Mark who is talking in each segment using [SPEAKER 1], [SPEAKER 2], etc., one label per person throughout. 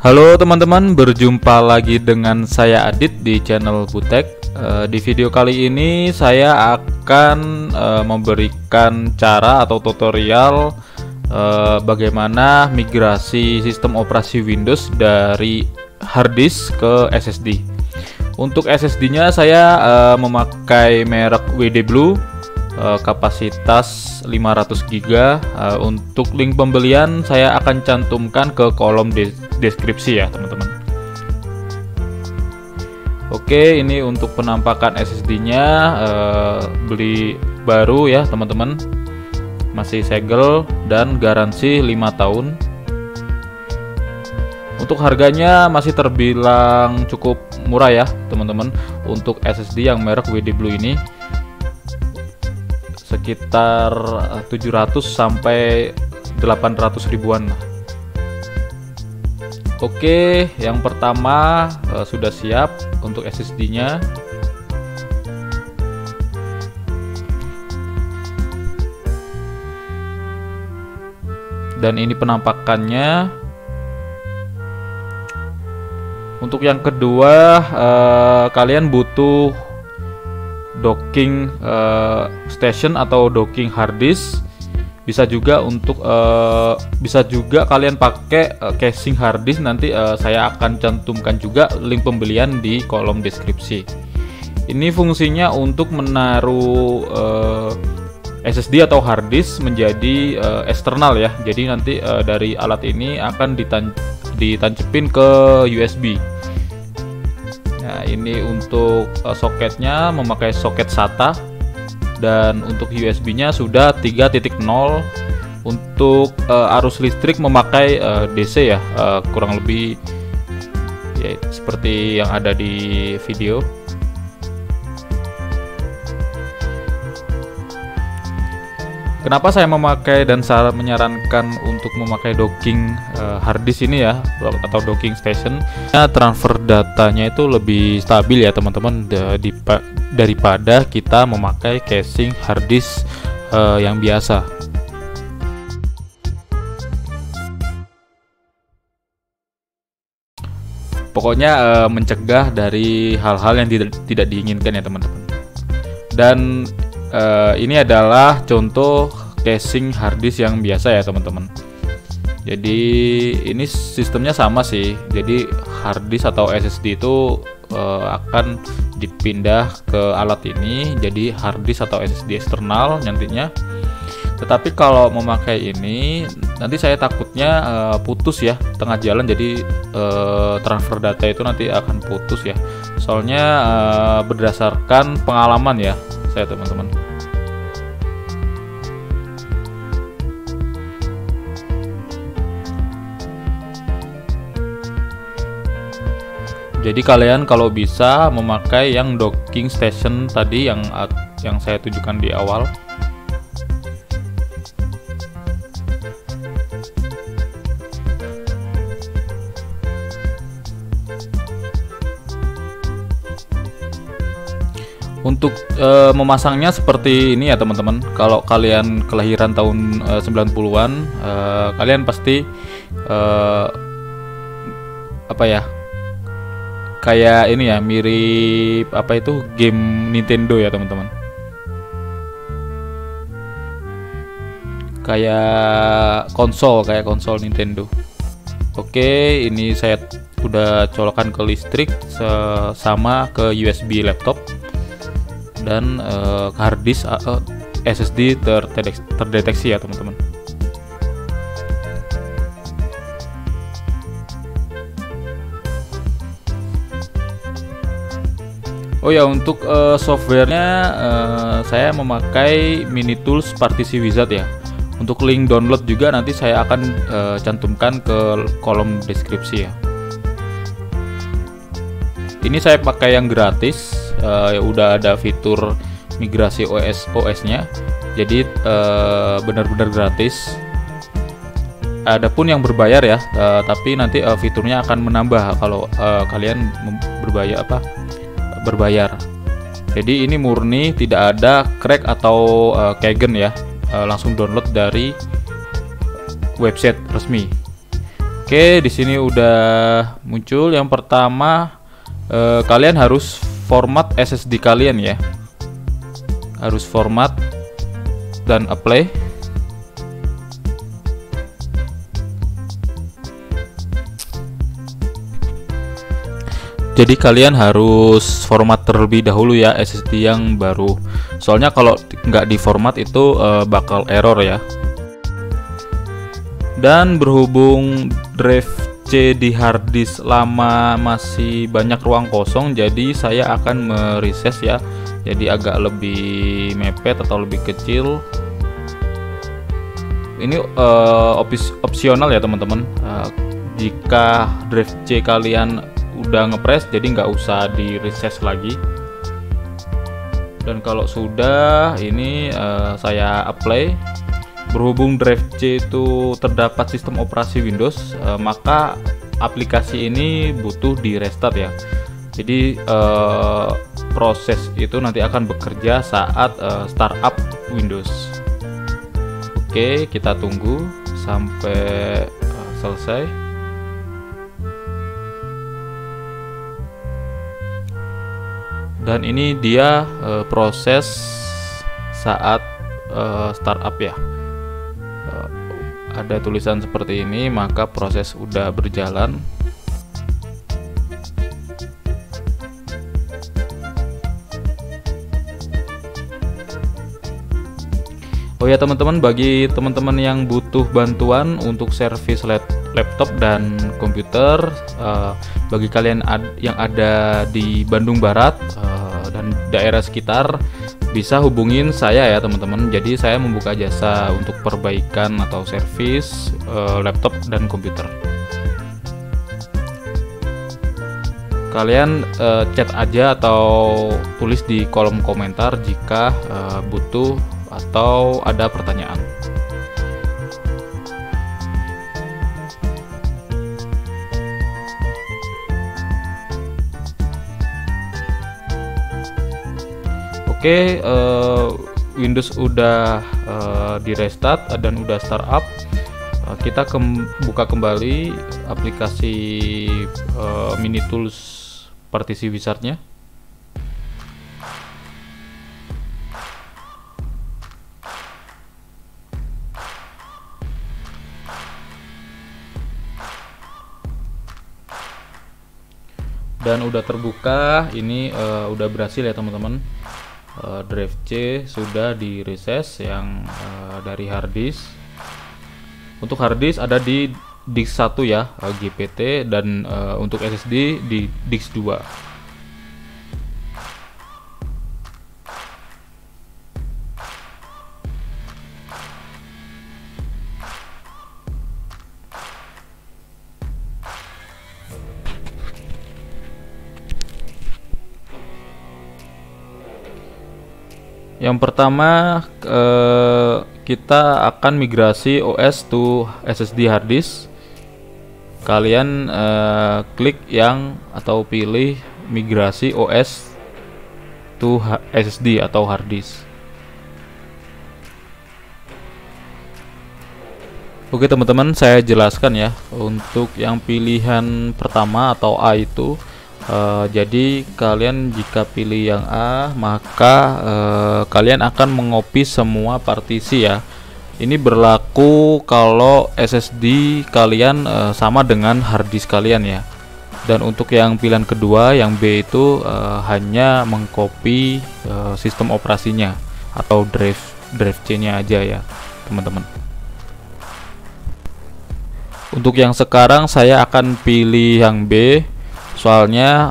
[SPEAKER 1] Halo teman-teman, berjumpa lagi dengan saya Adit di channel Butek. Di video kali ini saya akan memberikan cara atau tutorial bagaimana migrasi sistem operasi Windows dari hard disk ke SSD. Untuk SSD-nya saya memakai merek WD Blue, kapasitas 500 GB. Untuk link pembelian saya akan cantumkan ke kolom deskripsi ya teman-teman. Oke, ini untuk penampakan SSD-nya, beli baru ya teman-teman, masih segel dan garansi 5 tahun. Untuk harganya masih terbilang cukup murah ya teman-teman. Untuk SSD yang merek WD Blue ini sekitar 700 sampai 800 ribuan lah. Oke, yang pertama sudah siap untuk SSD-nya. Dan ini penampakannya. Untuk yang kedua, kalian butuh docking station atau docking hard disk. Bisa juga kalian pakai casing hard disk. Nanti saya akan cantumkan juga link pembelian di kolom deskripsi. Ini fungsinya untuk menaruh SSD atau hard disk menjadi eksternal ya. Jadi nanti dari alat ini akan ditancepin ke USB. Nah, ini untuk soketnya memakai soket SATA. Dan untuk USB-nya sudah 3.0. Untuk arus listrik memakai DC ya, kurang lebih ya, seperti yang ada di video. Kenapa saya memakai dan menyarankan untuk memakai docking hard disk ini ya, atau docking station? Transfer datanya itu lebih stabil ya teman-teman, daripada kita memakai casing hard disk yang biasa. Pokoknya mencegah dari hal-hal yang tidak diinginkan ya teman-teman. Dan ini adalah contoh casing hard disk yang biasa ya teman-teman. Jadi ini sistemnya sama sih. Jadi hard disk atau SSD itu akan dipindah ke alat ini. Jadi hard disk atau SSD eksternal nantinya. Tetapi kalau memakai ini, nanti saya takutnya putus ya tengah jalan. Jadi transfer data itu nanti akan putus ya. Soalnya berdasarkan pengalaman ya saya teman-teman. Jadi kalian kalau bisa memakai yang docking station tadi yang saya tunjukkan di awal. Untuk memasangnya seperti ini ya teman-teman. Kalau kalian kelahiran tahun 90-an, kalian pasti kayak ini ya, mirip game Nintendo ya teman-teman. Kayak konsol Nintendo. Oke, ini saya udah colokan ke listrik sama ke USB laptop. Dan hard disk SSD terdeteksi ya teman-teman. Oh ya, untuk softwarenya saya memakai Minitools Partition Wizard ya. Untuk link download juga nanti saya akan cantumkan ke kolom deskripsi ya. Ini saya pakai yang gratis. Udah ada fitur migrasi OS-nya. Jadi benar-benar gratis. Adapun yang berbayar ya, tapi nanti fiturnya akan menambah kalau kalian berbayar. Jadi ini murni, tidak ada crack atau keygen ya. Langsung download dari website resmi. Oke, di sini udah muncul. Yang pertama, kalian harus format SSD kalian ya. Harus format dan apply. Jadi kalian harus format terlebih dahulu ya SSD yang baru. Soalnya kalau nggak di format itu bakal error ya. Dan berhubung drive C di harddisk lama masih banyak ruang kosong, jadi saya akan mereses ya. Jadi agak lebih mepet atau lebih kecil. Ini opsional ya teman-teman. Jika drive C kalian udah ngepres, jadi nggak usah di reset lagi. Dan kalau sudah, ini saya apply. Berhubung drive C itu terdapat sistem operasi Windows, maka aplikasi ini butuh di restart ya. Jadi proses itu nanti akan bekerja saat startup Windows. Oke, kita tunggu sampai selesai. Dan ini dia proses saat startup ya. Ada tulisan seperti ini, maka proses udah berjalan. Oh ya teman-teman, bagi teman-teman yang butuh bantuan untuk servis laptop dan komputer, bagi kalian yang ada di Bandung Barat dan daerah sekitar, bisa hubungin saya ya teman-teman. Jadi saya membuka jasa untuk perbaikan atau servis laptop dan komputer. Kalian chat aja atau tulis di kolom komentar jika butuh atau ada pertanyaan. Oke, Windows udah di restart dan udah startup. Kita buka kembali aplikasi Minitools partisi wizardnya. Dan udah terbuka. Ini udah berhasil ya teman-teman. Drive C sudah di reset yang dari harddisk. Untuk harddisk ada di disk 1 ya, GPT, dan untuk SSD di disk 2. Yang pertama, kita akan migrasi OS to SSD hard disk. Kalian klik yang atau pilih migrasi OS to SSD atau hard disk. Oke teman-teman, saya jelaskan ya. Untuk yang pilihan pertama atau A itu, jadi kalian jika pilih yang A, maka kalian akan mengopi semua partisi ya. Ini berlaku kalau SSD kalian sama dengan harddisk kalian ya. Dan untuk yang pilihan kedua, yang B itu hanya mengcopy sistem operasinya atau drive C-nya aja ya teman-teman. Untuk yang sekarang saya akan pilih yang B. Soalnya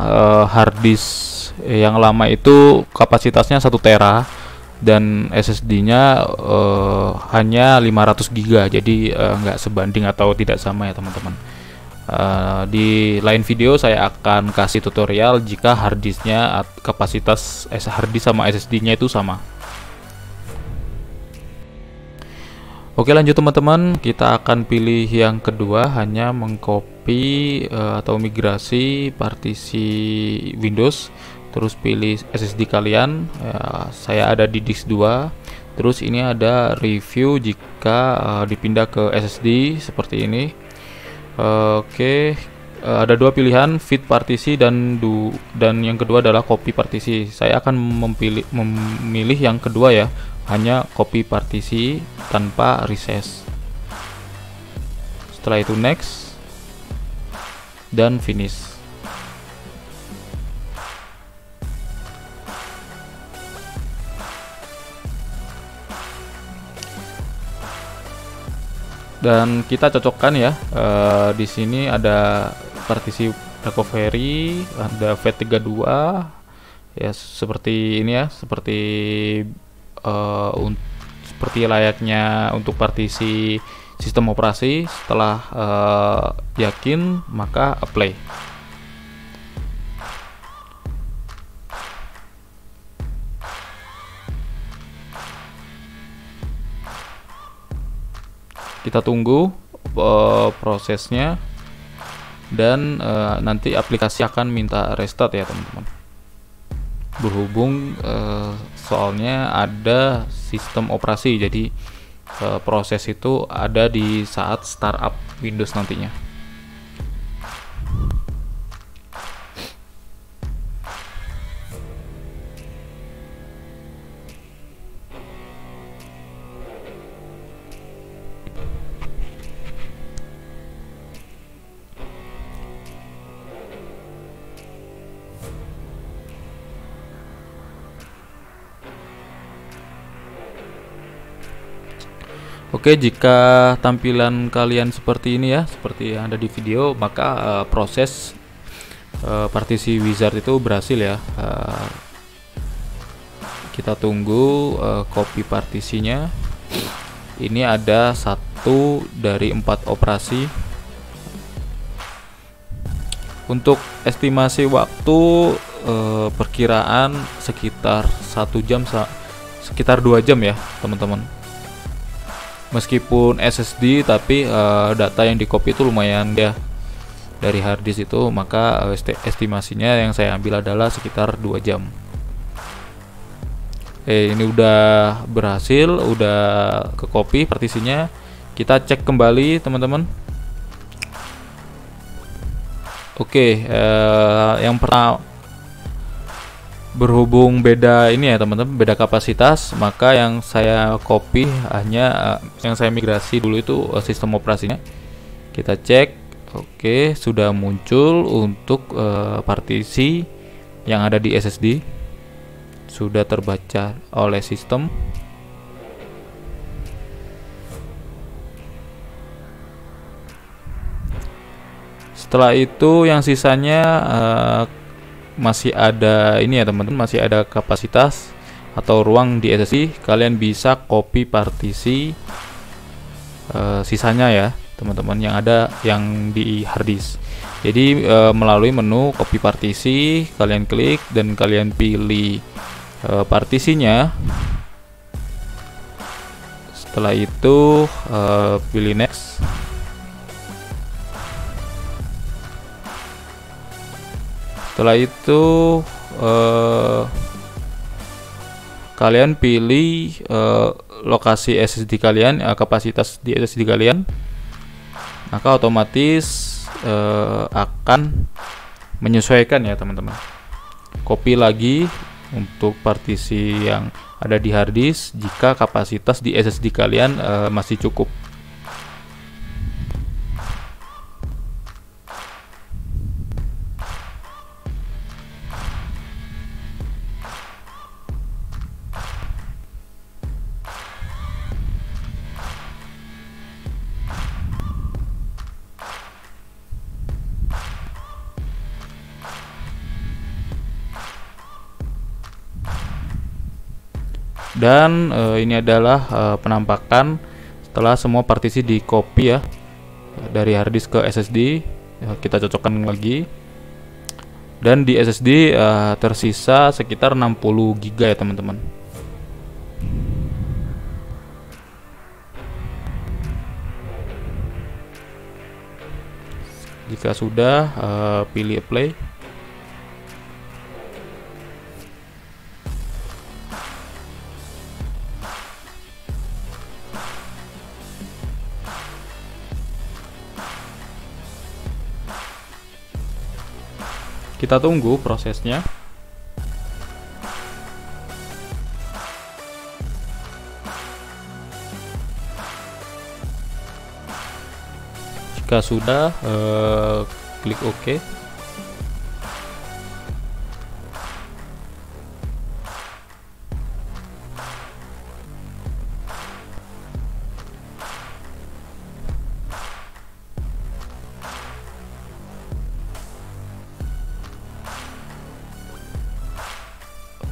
[SPEAKER 1] harddisk yang lama itu kapasitasnya 1 tera dan SSD-nya hanya 500 GB. Jadi nggak sebanding atau tidak sama ya teman-teman. Di lain video saya akan kasih tutorial jika harddisknya kapasitas harddisk sama SSD-nya itu sama. Oke lanjut teman-teman, kita akan pilih yang kedua, hanya mengcopy atau migrasi partisi Windows. Terus pilih SSD kalian, saya ada di disk 2. Terus ini ada review jika dipindah ke SSD seperti ini. Oke, ada dua pilihan, fit partisi dan yang kedua adalah copy partisi. Saya akan memilih yang kedua ya, hanya copy partisi tanpa resize. Setelah itu next dan finish. Dan kita cocokkan ya, di sini ada partisi recovery, ada V32 ya, seperti ini ya, seperti layaknya untuk partisi sistem operasi. Setelah yakin, maka apply. Kita tunggu prosesnya, dan nanti aplikasi akan minta restart ya teman-teman. Berhubung soalnya ada sistem operasi, jadi proses itu ada di saat startup Windows nantinya. Oke, jika tampilan kalian seperti ini ya, seperti yang ada di video, maka proses partisi wizard itu berhasil ya. Kita tunggu copy partisinya. Ini ada 1 dari 4 operasi. Untuk estimasi waktu perkiraan sekitar 1 jam, sekitar 2 jam ya teman-teman. Meskipun SSD, tapi data yang di copy itu lumayan ya dari harddisk itu, maka estimasinya yang saya ambil adalah sekitar 2 jam. Ini udah berhasil, udah ke copy partisinya. Kita cek kembali teman-teman. Oke, yang pertama, berhubung beda ini ya teman-teman, beda kapasitas, maka yang saya copy hanya yang saya migrasi dulu itu sistem operasinya. Kita cek, oke, sudah muncul untuk partisi yang ada di SSD, sudah terbaca oleh sistem. Setelah itu yang sisanya masih ada ini ya teman-teman, masih ada kapasitas atau ruang di SSD. Kalian bisa copy partisi sisanya ya teman-teman, yang ada yang di harddisk. Jadi melalui menu copy partisi, kalian klik dan kalian pilih partisinya. Setelah itu pilih next. Setelah itu kalian pilih lokasi SSD kalian, kapasitas di SSD kalian, maka otomatis akan menyesuaikan ya teman-teman. Copy lagi untuk partisi yang ada di harddisk jika kapasitas di SSD kalian masih cukup. Dan ini adalah penampakan setelah semua partisi di copy ya, dari harddisk ke SSD. Kita cocokkan lagi, dan di SSD tersisa sekitar 60 GB ya teman-teman. Jika sudah, pilih apply. Kita tunggu prosesnya. Jika sudah, klik OK.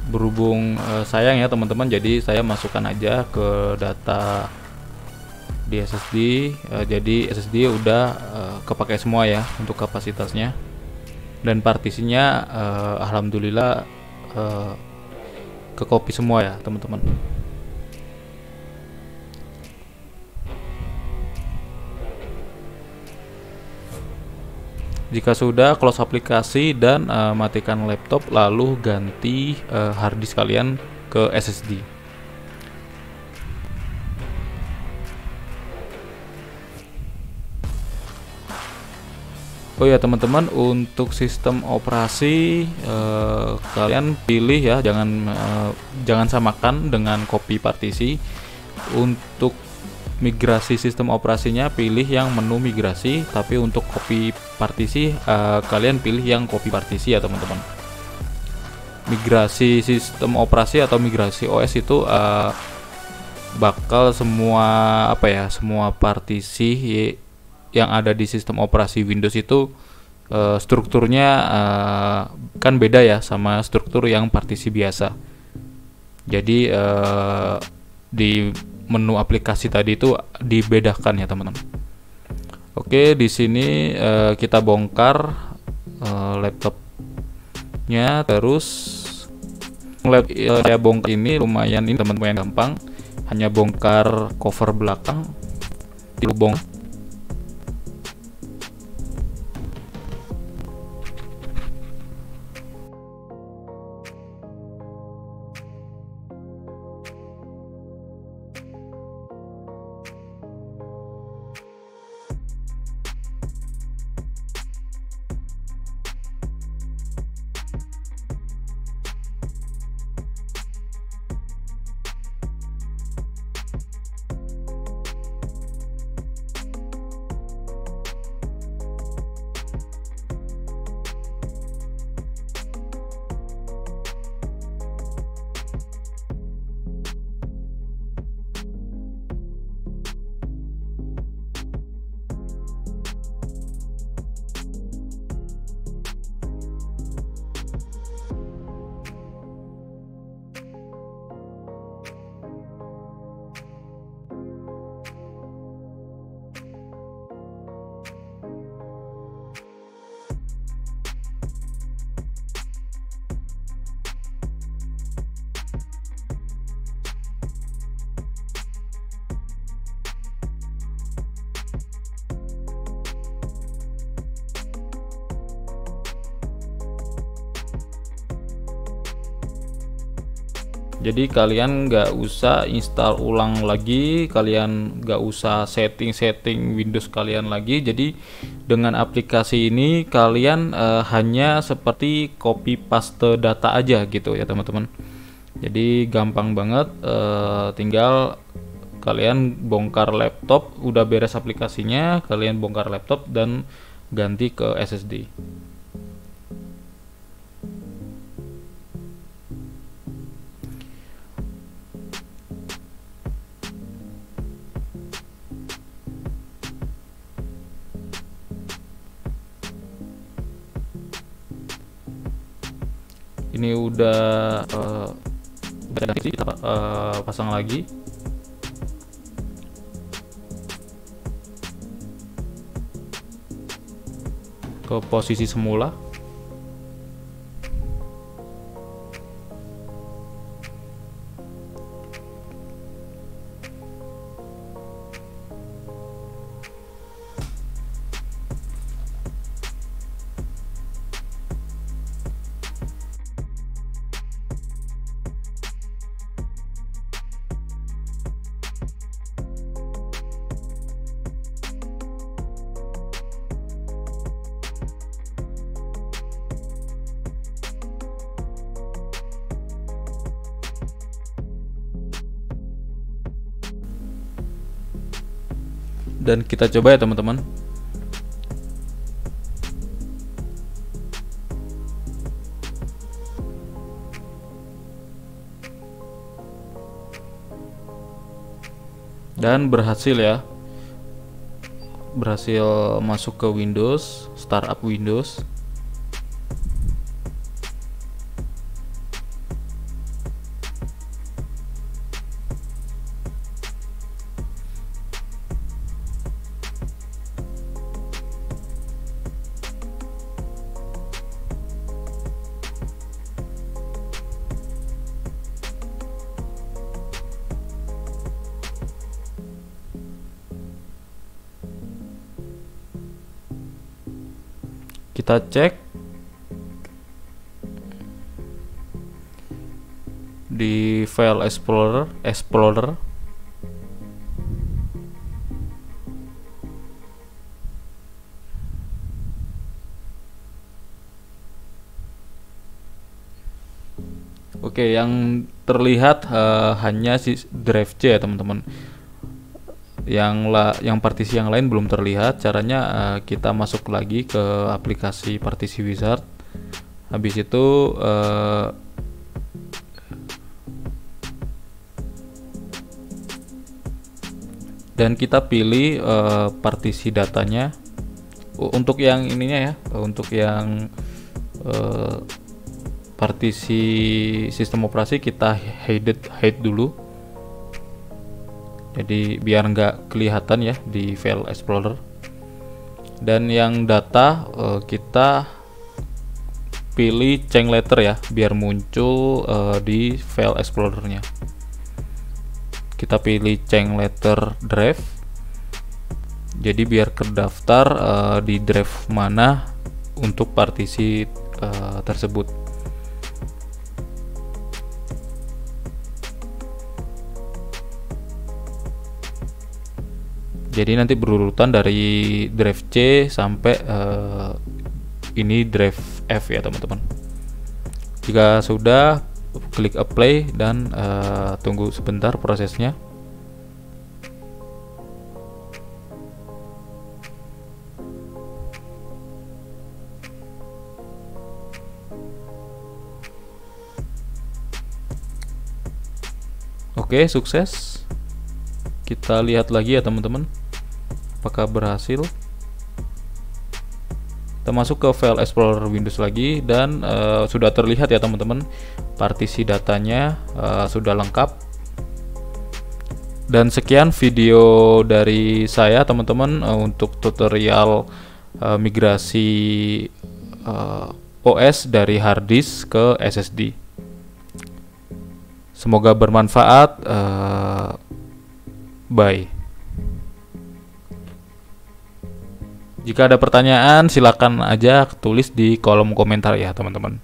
[SPEAKER 1] Berhubung sayang ya teman-teman, jadi saya masukkan aja ke data di SSD. Jadi SSD udah kepakai semua ya untuk kapasitasnya, dan partisinya alhamdulillah ke copy semua ya teman-teman. Jika sudah, close aplikasi dan matikan laptop, lalu ganti harddisk kalian ke SSD. Oh ya teman-teman, untuk sistem operasi kalian pilih ya, jangan samakan dengan copy partisi. Untuk migrasi sistem operasinya pilih yang menu migrasi, tapi untuk copy partisi kalian pilih yang copy partisi ya teman-teman. Migrasi sistem operasi atau migrasi OS itu bakal semua semua partisi yang ada di sistem operasi Windows itu strukturnya kan beda ya sama struktur yang partisi biasa. Jadi di menu aplikasi tadi itu dibedakan ya teman-teman. Oke, di sini kita bongkar laptopnya. Terus saya bongkar ini lumayan, ini teman-teman, gampang, hanya bongkar cover belakang, bongkar. Jadi kalian nggak usah install ulang lagi, kalian nggak usah setting Windows kalian lagi. Jadi dengan aplikasi ini kalian hanya seperti copy paste data aja gitu ya teman-teman. Jadi gampang banget, tinggal kalian bongkar laptop, udah beres aplikasinya, kalian bongkar laptop dan ganti ke SSD. Ini udah kita pasang lagi. Ke posisi semula. dan kita coba ya teman-teman. Dan berhasil ya, berhasil masuk ke Windows, startup Windows. Kita cek di file Explorer. Oke, yang terlihat hanya si drive C ya teman-teman. Yang partisi yang lain belum terlihat. Caranya kita masuk lagi ke aplikasi partisi wizard. Habis itu dan kita pilih partisi datanya. Untuk yang ininya ya, untuk yang partisi sistem operasi kita hide dulu. Jadi biar nggak kelihatan ya di file Explorer. Dan yang data kita pilih change letter ya, biar muncul di file Explorernya. Kita pilih change letter drive. Jadi biar terdaftar di drive mana untuk partisi tersebut. Jadi nanti berurutan dari drive C sampai ini drive F ya teman-teman. Jika sudah, klik apply dan tunggu sebentar prosesnya. Oke, sukses. Kita lihat lagi ya teman-teman, apakah berhasil. Kita masuk ke file Explorer Windows lagi dan sudah terlihat ya teman-teman, partisi datanya sudah lengkap. Dan sekian video dari saya teman-teman untuk tutorial migrasi OS dari hard disk ke SSD. Semoga bermanfaat. Bye. Jika ada pertanyaan silakan aja tulis di kolom komentar ya teman-teman.